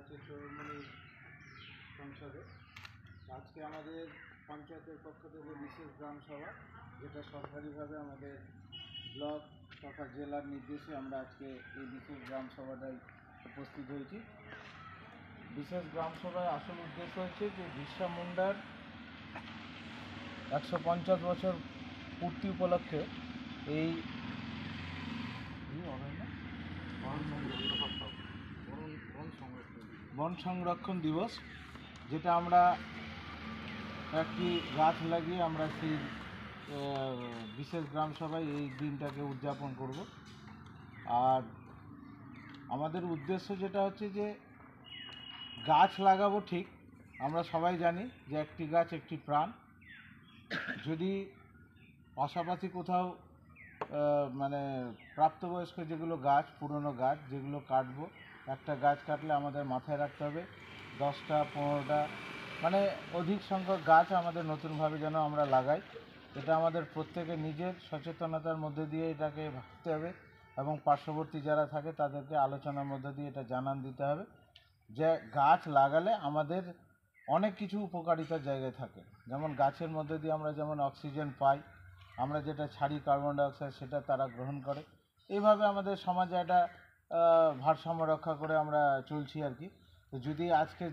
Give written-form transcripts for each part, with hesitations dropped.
চৌরমণি সংসদে। আজকে আমাদের পঞ্চায়েতের পক্ষ থেকে বিশেষ গ্রাম সভা, যেটা সরকারিভাবে আমাদের ব্লক তথা জেলার নির্দেশে আমরা আজকে এই বিশেষ গ্রাম সভাটায় উপস্থিত হয়েছি। বিশেষ গ্রাম সভায় আসল উদ্দেশ্য হচ্ছে যে বিরসা মুন্ডার 150 বছর পূর্তি উপলক্ষে এই বন সংরক্ষণ দিবস, যেটা আমরা একটি গাছ লাগিয়ে আমরা সেই বিশেষ গ্রাম সভায় এই দিনটাকে উদযাপন করব। আর আমাদের উদ্দেশ্য যেটা হচ্ছে যে গাছ লাগাবো, ঠিক আমরা সবাই জানি যে একটি গাছ একটি প্রাণ। যদি পাশাপাশি কোথাও মানে প্রাপ্তবয়স্ক যেগুলো গাছ, পুরনো গাছ যেগুলো কাটবো, একটা গাছ কাটলে আমাদের মাথায় রাখতে হবে 10টা 15টা মানে অধিক সংখ্যক গাছ আমাদের নতুনভাবে যেন আমরা লাগাই। এটা আমাদের প্রত্যেকের নিজের সচেতনতার মধ্যে দিয়ে এটাকে ভাবতে হবে এবং পার্শ্ববর্তী যারা থাকে তাদেরকে আলোচনার মধ্যে দিয়ে এটা জানান দিতে হবে যে গাছ লাগালে আমাদের অনেক কিছু উপকারিতার জায়গায় থাকে। যেমন গাছের মধ্যে দিয়ে আমরা যেমন অক্সিজেন পাই, আমরা যেটা ছাড়ি কার্বন ডাইঅক্সাইড সেটা তারা গ্রহণ করে। এইভাবে আমাদের সমাজে একটা ভারসাম্য রক্ষা করে আমরা চলছি আর কি। তো যদি আজকে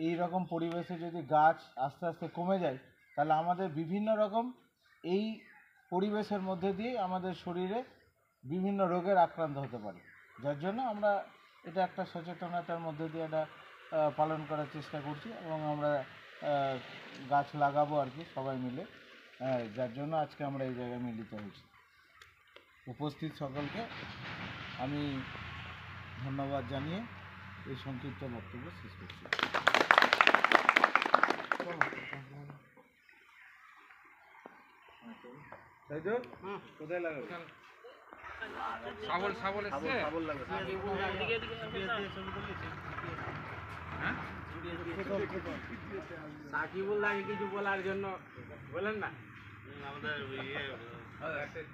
এই রকম পরিবেশে যদি গাছ আস্তে আস্তে কমে যায়, তাহলে আমাদের বিভিন্ন রকম এই পরিবেশের মধ্যে দিয়ে আমাদের শরীরে বিভিন্ন রোগের আক্রান্ত হতে পারে। যার জন্য আমরা এটা একটা সচেতনতার মধ্যে দিয়ে এটা পালন করার চেষ্টা করছি এবং আমরা গাছ লাগাবো আর কি সবাই মিলে। যার জন্য আজকে আমরা এই জায়গায় মিলিত হয়েছি। উপস্থিত সকলকে আমি ধন্যবাদ জানিয়ে এই সংক্ষিপ্ত বক্তব্য শেষ করছি। তাই তো কোথায় লাগাবো? সাবল সাকিবুল দাকে কিছু বলার জন্য বলেন না। আমাদের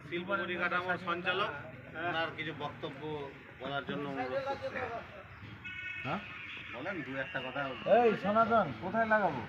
শিল্প পরিকাঠামোর সঞ্চালক ওনার কিছু বক্তব্য বলার জন্য অনুরোধ করছি। হ্যাঁ বলেন দু একটা কথা। এই সনাতন, কোথায় লাগাবো?